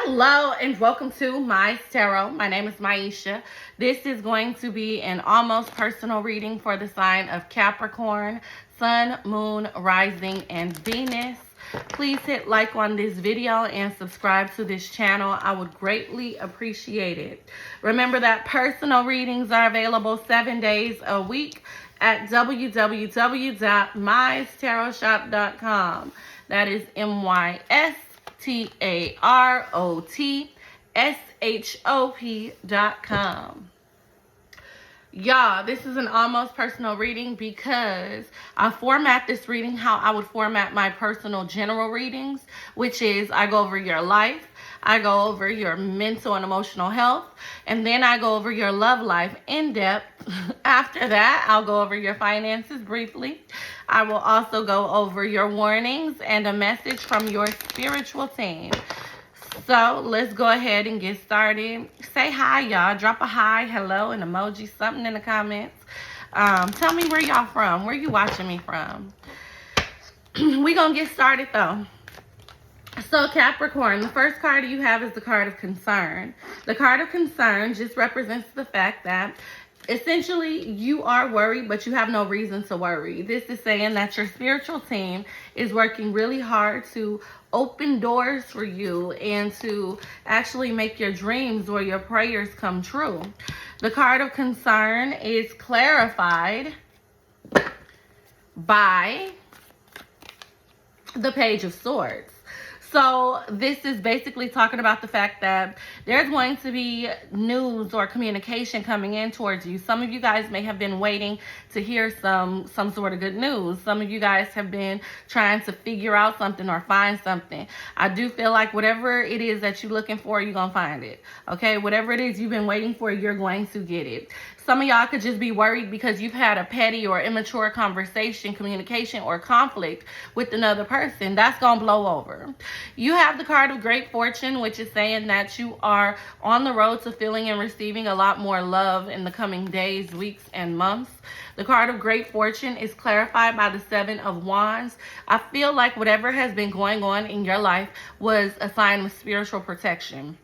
Hello and welcome to My Tarot. My name is Maisha. This is going to be an almost personal reading for the sign of Capricorn, Sun, Moon, Rising, and Venus. Please hit like on this video and subscribe to this channel. I would greatly appreciate it. Remember that personal readings are available 7 days a week at www.mystarotshop.com. That is MYSTAROTSHOP.com. Y'all, this is an almost personal reading because I format this reading how I would format my personal general readings, which is I go over your life, I go over your mental and emotional health, and then I go over your love life in depth. After that, I'll go over your finances briefly. I will also go over your warnings and a message from your spiritual team. So let's go ahead and get started. Say hi, y'all. Drop a hi, hello, an emoji, something in the comments. Tell me where y'all from. Where you watching me from? We gonna get started though. So Capricorn, the first card you have is the card of concern. The card of concern just represents the fact that essentially you are worried, but you have no reason to worry. This is saying that your spiritual team is working really hard to open doors for you and to actually make your dreams or your prayers come true. The card of concern is clarified by the Page of Swords. So this is basically talking about the fact that there's going to be news or communication coming in towards you. Some of you guys may have been waiting to hear some sort of good news. Some of you guys have been trying to figure out something or find something. I do feel like whatever it is that you're looking for, you're going to find it. Okay? Whatever it is you've been waiting for, you're going to get it. Some of y'all could just be worried because you've had a petty or immature conversation, communication, or conflict with another person. That's going to blow over. You have the card of Great Fortune, which is saying that you are on the road to feeling and receiving a lot more love in the coming days, weeks, and months. The card of Great Fortune is clarified by the Seven of Wands. I feel like whatever has been going on in your life was a sign of spiritual protection.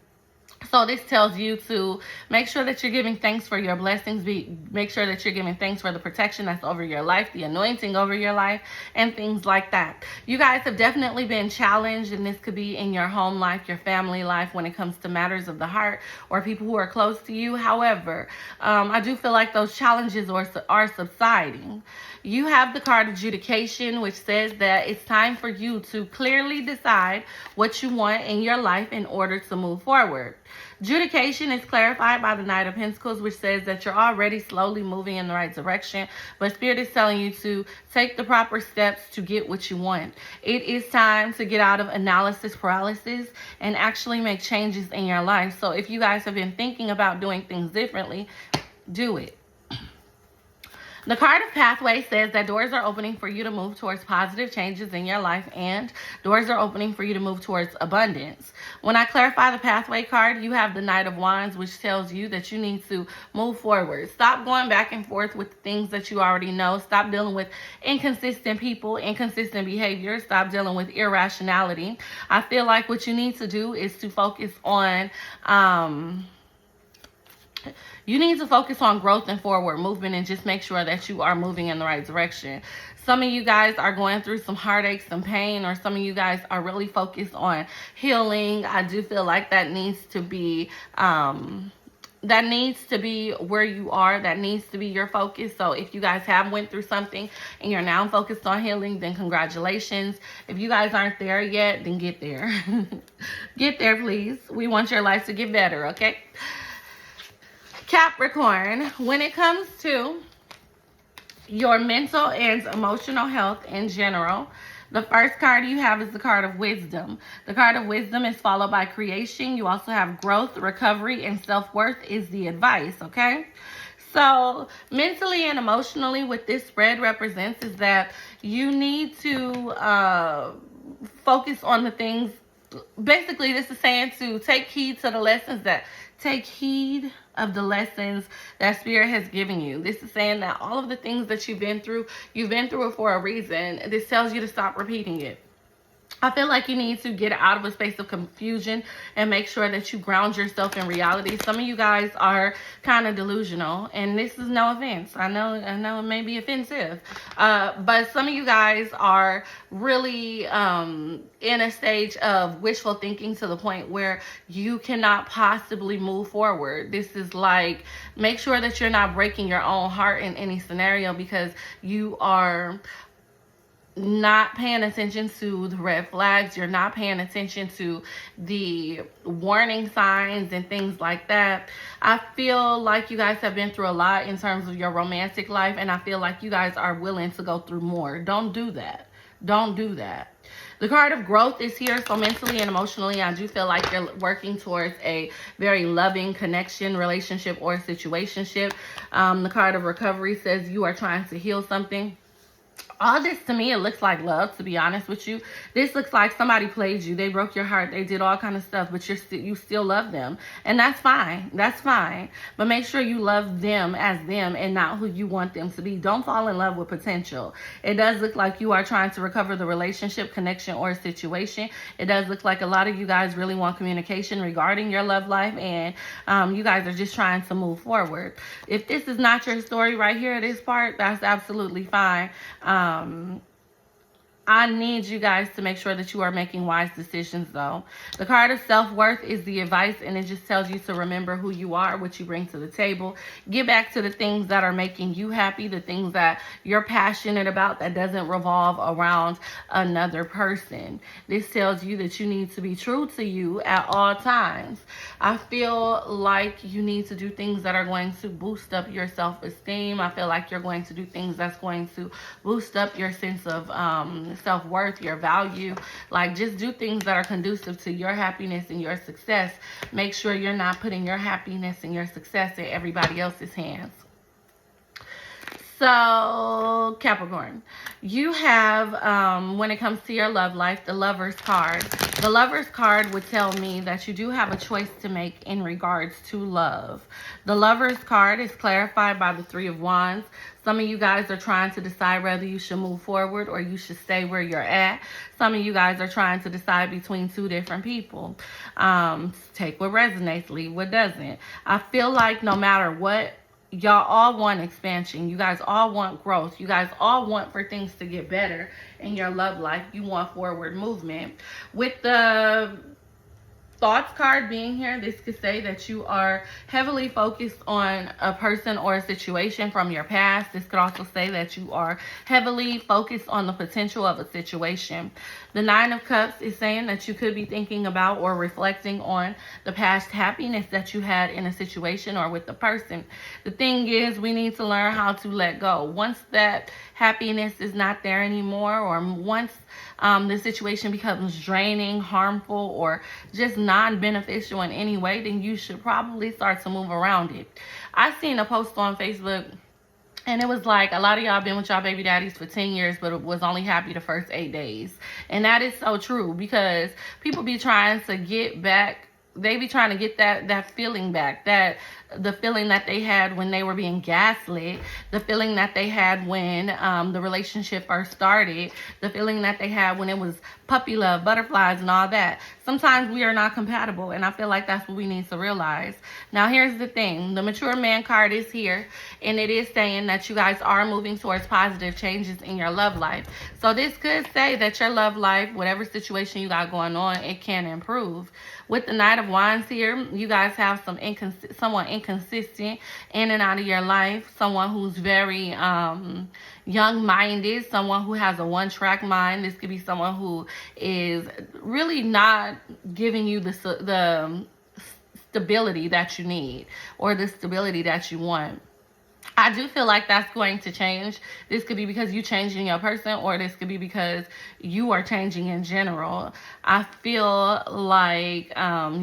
So this tells you to make sure that you're giving thanks for your blessings. Make sure that you're giving thanks for the protection that's over your life, the anointing over your life, and things like that. You guys have definitely been challenged, and this could be in your home life, your family life, when it comes to matters of the heart or people who are close to you. However, I do feel like those challenges are subsiding. You have the card of Judication, which says that it's time for you to clearly decide what you want in your life in order to move forward. Judication is clarified by the Knight of Pentacles, which says that you're already slowly moving in the right direction, but Spirit is telling you to take the proper steps to get what you want. It is time to get out of analysis paralysis and actually make changes in your life. So if you guys have been thinking about doing things differently, do it. The card of Pathway says that doors are opening for you to move towards positive changes in your life, and doors are opening for you to move towards abundance. When I clarify the Pathway card, you have the Knight of Wands, which tells you that you need to move forward. Stop going back and forth with things that you already know. Stop dealing with inconsistent people, inconsistent behavior. Stop dealing with irrationality. I feel like what you need to do is to focus on you need to focus on growth and forward movement and just make sure that you are moving in the right direction. Some of you guys are going through some heartache, some pain, or some of you guys are really focused on healing. I do feel like that needs to be where you are. That needs to be your focus. So if you guys have went through something and you're now focused on healing, then congratulations. If you guys aren't there yet, then get there. Get there, please. We want your life to get better, okay? Capricorn, when it comes to your mental and emotional health in general, the first card you have is the card of Wisdom. The card of Wisdom is followed by Creation. You also have Growth, Recovery, and Self-Worth is the advice, okay? So mentally and emotionally, what this spread represents is that you need to focus on the things. Basically, this is saying to take heed to the lessons that take heed of the lessons that Spirit has given you. This is saying that all of the things that you've been through it for a reason. This tells you to stop repeating it. I feel like you need to get out of a space of confusion and make sure that you ground yourself in reality. Some of you guys are kind of delusional, and this is no offense. I know it may be offensive, but some of you guys are really in a stage of wishful thinking to the point where you cannot possibly move forward. This is like, make sure that you're not breaking your own heart in any scenario, because you are not paying attention to the red flags. You're not paying attention to the warning signs and things like that. I feel like you guys have been through a lot in terms of your romantic life, and I feel like you guys are willing to go through more. Don't do that. Don't do that. The card of growth is here, so mentally and emotionally, I do feel like you're working towards a very loving connection, relationship, or situationship. The card of recovery says you are trying to heal something. All this, to me, it looks like love, to be honest with you. This looks like somebody played you. They broke your heart. They did all kind of stuff, but you still love them. And that's fine. That's fine. But make sure you love them as them and not who you want them to be. Don't fall in love with potential. It does look like you are trying to recover the relationship, connection, or situation. It does look like a lot of you guys really want communication regarding your love life, and you guys are just trying to move forward. If this is not your story right here, this part, that's absolutely fine. I need you guys to make sure that you are making wise decisions, though. The card of self-worth is the advice, and it just tells you to remember who you are, what you bring to the table. Get back to the things that are making you happy, the things that you're passionate about that doesn't revolve around another person. This tells you that you need to be true to you at all times. I feel like you need to do things that are going to boost up your self-esteem. I feel like you're going to do things that's going to boost up your sense of self-worth, your value. Like, just do things that are conducive to your happiness and your success. Make sure you're not putting your happiness and your success in everybody else's hands. So, Capricorn, you have, when it comes to your love life, the Lover's card. The Lover's card would tell me that you do have a choice to make in regards to love. The Lover's card is clarified by the Three of Wands. Some of you guys are trying to decide whether you should move forward or you should stay where you're at. Some of you guys are trying to decide between two different people. Take what resonates, leave what doesn't. I feel like no matter what, y'all all want expansion. You guys all want growth. You guys all want for things to get better in your love life. You want forward movement. With the Thoughts card being here, this could say that you are heavily focused on a person or a situation from your past. This could also say that you are heavily focused on the potential of a situation. The Nine of Cups is saying that you could be thinking about or reflecting on the past happiness that you had in a situation or with the person. The thing is, we need to learn how to let go. Once that happiness is not there anymore, or once the situation becomes draining, harmful, or just non-beneficial in any way, then you should probably start to move around it. I seen a post on Facebook, and it was like, a lot of y'all been with y'all baby daddies for 10 years, but it was only happy the first 8 days. And that is so true, because people be trying to get back, they be trying to get that feeling back, the feeling that they had when they were being gaslit, the feeling that they had when the relationship first started, the feeling that they had when it was puppy love, butterflies, and all that. Sometimes we are not compatible, and I feel like that's what we need to realize. Now, here's the thing. The Mature Man card is here, and it is saying that you guys are moving towards positive changes in your love life. So this could say that your love life, whatever situation you got going on, it can improve. With the Knight of Wands here, you guys have someone inconsistent in and out of your life, someone who's very young-minded, someone who has a one-track mind. This could be someone who is really not giving you the stability that you need or the stability that you want. I do feel like that's going to change. This could be because you're changing your person, or this could be because you are changing in general. I feel like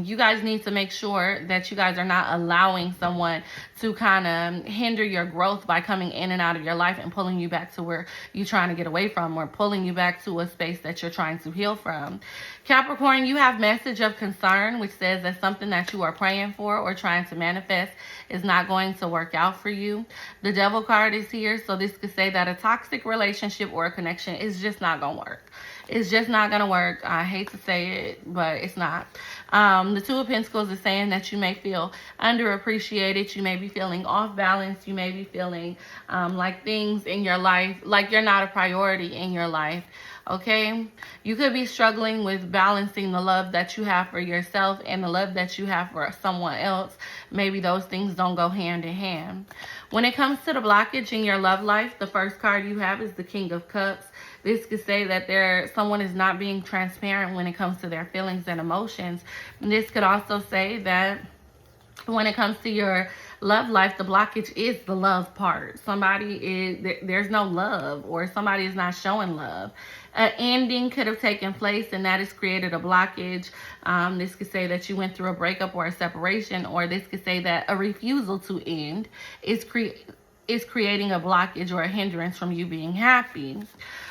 you guys need to make sure that you guys are not allowing someone to kind of hinder your growth by coming in and out of your life and pulling you back to where you're trying to get away from, or pulling you back to a space that you're trying to heal from. Capricorn, you have message of concern, which says that something that you are praying for or trying to manifest is not going to work out for you. The Devil card is here, so this could say that a toxic relationship or a connection is just not going to work. It's just not going to work. I hate to say it, but it's not. The Two of Pentacles is saying that you may feel underappreciated. You may be feeling off balance. You may be feeling like things in your life, like you're not a priority in your life. Okay, you could be struggling with balancing the love that you have for yourself and the love that you have for someone else. Maybe those things don't go hand in hand. When it comes to the blockage in your love life, the first card you have is the King of Cups. This could say that someone is not being transparent when it comes to their feelings and emotions. This could also say that when it comes to your love life, the blockage is the love part. There's no love, or somebody is not showing love. An ending could have taken place, and that has created a blockage. This could say that you went through a breakup or a separation, or this could say that a refusal to end is creating a blockage or a hindrance from you being happy.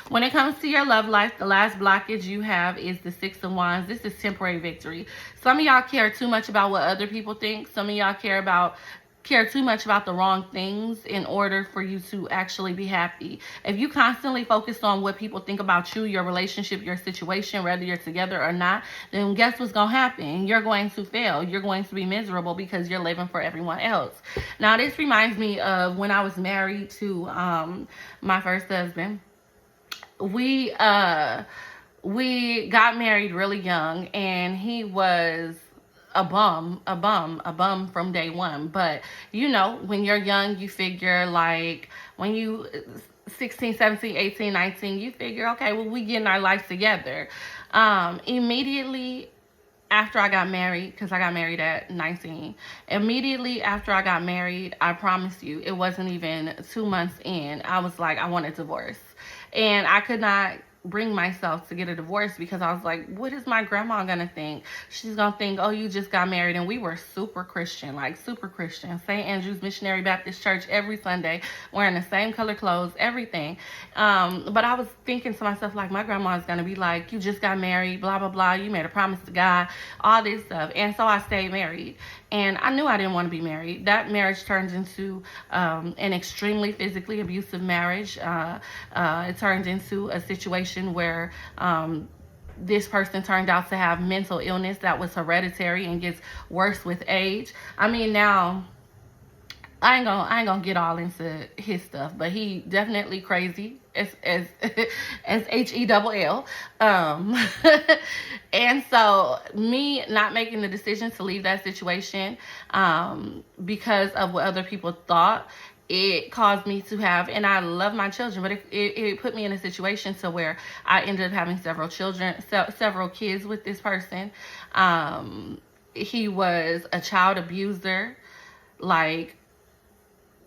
When it comes to your love life, the last blockage you have is the Six of Wands. This is temporary victory. Some of y'all care too much about what other people think. Some of y'all care too much about the wrong things in order for you to actually be happy. If you constantly focus on what people think about you, your relationship, your situation, whether you're together or not, then guess what's going to happen? You're going to fail. You're going to be miserable because you're living for everyone else. Now, this reminds me of when I was married to my first husband. We got married really young, and he was a bum from day one. But you know, when you're young, you figure, like, when you 16, 17, 18, 19, you figure, okay, well, we getting our life together. Immediately after I got married, because I got married at 19, immediately after I got married, I promise you, it wasn't even 2 months in, I was like, I want a divorce. And I could not bring myself to get a divorce because I was like, what is my grandma gonna think? She's gonna think, oh, you just got married. And we were super Christian, like super Christian. St. Andrew's Missionary Baptist Church every Sunday, wearing the same color clothes, everything. But I was thinking to myself, like, my grandma's gonna be like, you just got married, blah, blah, blah. You made a promise to God, all this stuff. And so I stayed married. And I knew I didn't want to be married. That marriage turned into an extremely physically abusive marriage. It turned into a situation where this person turned out to have mental illness that was hereditary and gets worse with age. I mean, now I ain't gonna get all into his stuff, but he definitely crazy as HELL. And so me not making the decision to leave that situation because of what other people thought, it caused me to have, and I love my children, but it put me in a situation to where I ended up having several kids with this person. He was a child abuser. Like,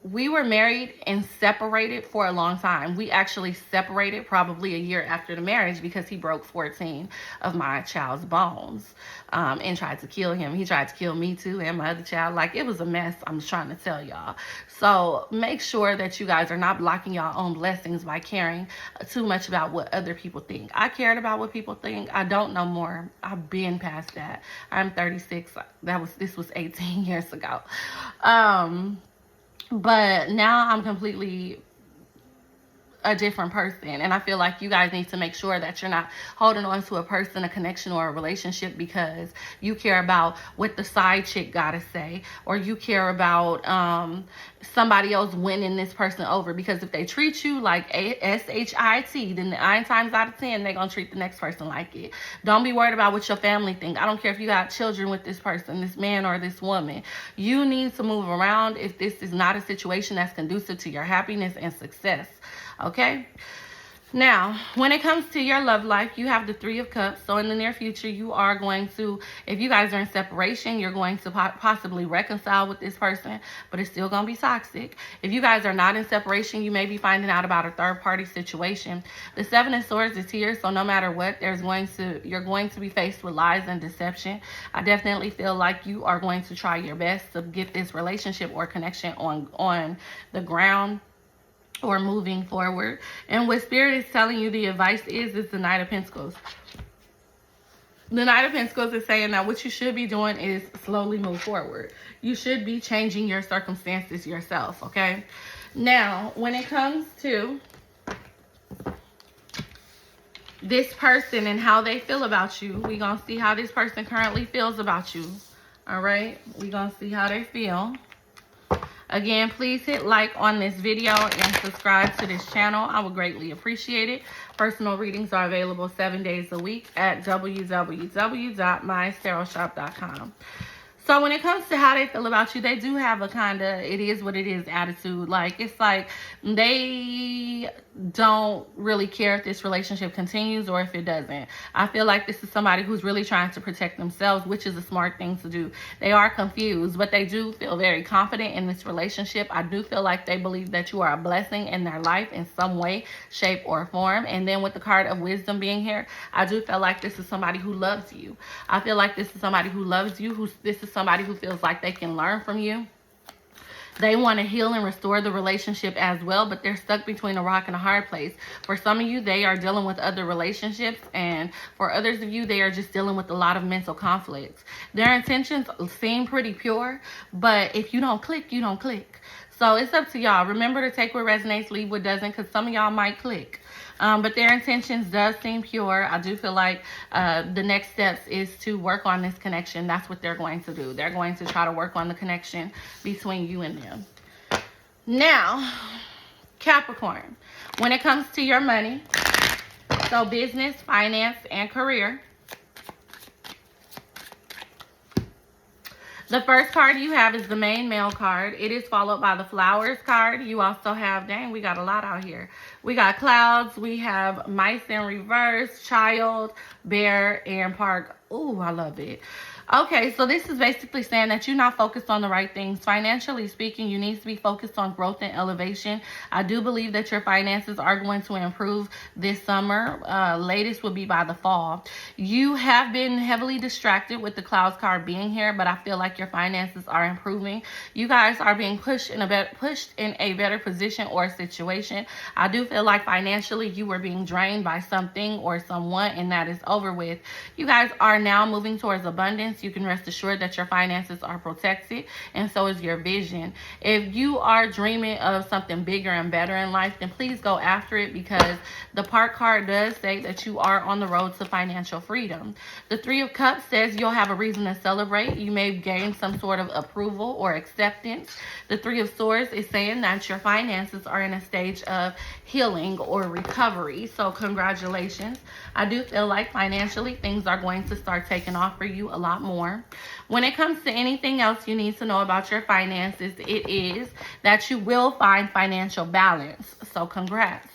we were married and separated for a long time. We actually separated probably a year after the marriage because he broke 14 of my child's bones and tried to kill him. He tried to kill me too and my other child. Like, it was a mess, I'm trying to tell y'all. So make sure that you guys are not blocking your own blessings by caring too much about what other people think. I cared about what people think. I don't know more. I've been past that. I'm 36. This was 18 years ago. But now I'm completely a different person, and I feel like you guys need to make sure that you're not holding on to a person, a connection, or a relationship because you care about what the side chick gotta say, or you care about somebody else winning this person over. Because if they treat you like SHIT, then 9 times out of 10 they're gonna treat the next person like it. Don't be worried about what your family think. I don't care if you got children with this person, this man or this woman. You need to move around if this is not a situation that's conducive to your happiness and success. Okay? Now, when it comes to your love life, you have the Three of Cups. So in the near future, you are going to, if you guys are in separation, you're going to possibly reconcile with this person, but it's still going to be toxic. If you guys are not in separation, you may be finding out about a third-party situation. The Seven of Swords is here, so no matter what, you're going to be faced with lies and deception. I definitely feel like you are going to try your best to get this relationship or connection on the ground or moving forward. And what Spirit is telling you the advice is the Knight of Pentacles. The Knight of Pentacles is saying that what you should be doing is slowly move forward. You should be changing your circumstances yourself, okay? Now, when it comes to this person and how they feel about you. We're going to see how this person currently feels about you. All right? We're going to see how they feel. Again, please hit like on this video and subscribe to this channel. I would greatly appreciate it. Personal readings are available 7 days a week at www.mytarotshop.com. So when it comes to how they feel about you, they do have a kind of it is what it is attitude. Like, it's like they don't really care if this relationship continues or if it doesn't. I feel like this is somebody who's really trying to protect themselves, which is a smart thing to do. They are confused, but they do feel very confident in this relationship. I do feel like they believe that you are a blessing in their life in some way, shape, or form. And then with the card of wisdom being here, I do feel like this is somebody who loves you. I feel like this is somebody who loves you. This is somebody who feels like they can learn from you. They want to heal and restore the relationship as well, but they're stuck between a rock and a hard place. For some of you, they are dealing with other relationships, and for others of you, they are just dealing with a lot of mental conflicts. Their intentions seem pretty pure, but if you don't click, you don't click. So it's up to y'all. Remember to take what resonates, leave what doesn't, because some of y'all might click. But their intentions does seem pure. I do feel like the next steps is to work on this connection. That's what they're going to do. They're going to try to work on the connection between you and them. Now, Capricorn, when it comes to your money, so business, finance, and career, the first card you have is the main male card. It is followed by the flowers card. You also have, dang, we got a lot out here. We got clouds. We have mice in reverse, child, bear, and park. Ooh, I love it. Okay, so this is basically saying that you're not focused on the right things. Financially speaking, you need to be focused on growth and elevation. I do believe that your finances are going to improve this summer. Latest would be by the fall. You have been heavily distracted with the clouds card being here, but I feel like your finances are improving. You guys are being pushed in a better position or situation. I do feel like financially you were being drained by something or someone, and that is over with. You guys are now moving towards abundance. You can rest assured that your finances are protected, and so is your vision. If you are dreaming of something bigger and better in life, then please go after it, because the Park card does say that you are on the road to financial freedom. The Three of Cups says you'll have a reason to celebrate. You may gain some sort of approval or acceptance. The Three of Swords is saying that your finances are in a stage of healing or recovery. So congratulations. I do feel like financially things are going to start taking off for you a lot more. When it comes to anything else you need to know about your finances, it is that you will find financial balance. So congrats.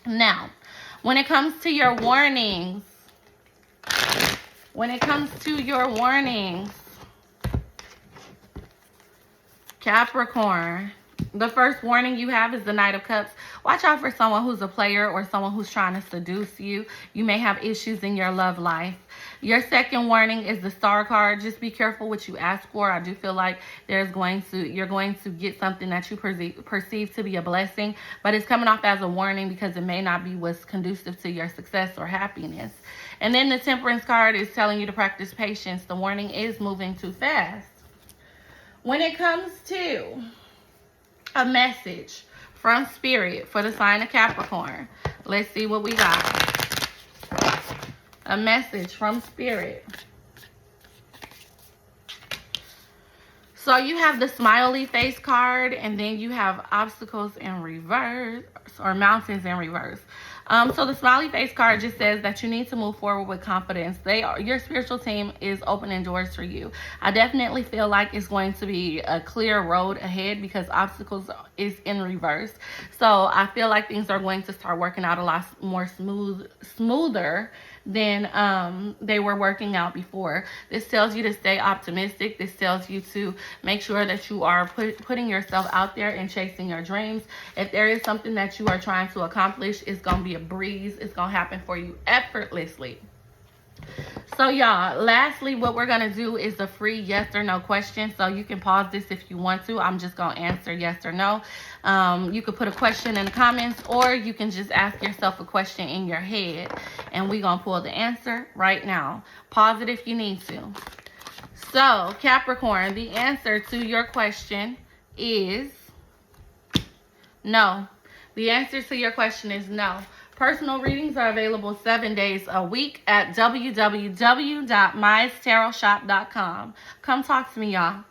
Now, when it comes to your warnings, Capricorn, the first warning you have is the Knight of Cups. Watch out for someone who's a player or someone who's trying to seduce you. You may have issues in your love life. Your second warning is the Star card. Just be careful what you ask for. I do feel like you're going to get something that you perceive to be a blessing, but it's coming off as a warning because it may not be what's conducive to your success or happiness. And then the Temperance card is telling you to practice patience. The warning is moving too fast. When it comes to a message from Spirit for the sign of Capricorn, let's see what we got. A message from Spirit. So you have the smiley face card, and then you have obstacles in reverse, or mountains in reverse. So the smiley face card just says that you need to move forward with confidence. Your spiritual team is opening doors for you. I definitely feel like it's going to be a clear road ahead because obstacles is in reverse. So I feel like things are going to start working out a lot more smoother than they were working out before. This tells you to stay optimistic. This tells you to make sure that you are putting yourself out there and chasing your dreams. If there is something that you are trying to accomplish, it's going to be a breeze. It's going to happen for you effortlessly. So y'all, lastly, what we're going to do is a free yes or no question. So you can pause this if you want to. I'm just going to answer yes or no. You could put a question in the comments, or you can just ask yourself a question in your head, and we're going to pull the answer right now. Pause it if you need to. So Capricorn, the answer to your question is no. The answer to your question is no. Personal readings are available 7 days a week at www.mystarotshop.com. Come talk to me, y'all.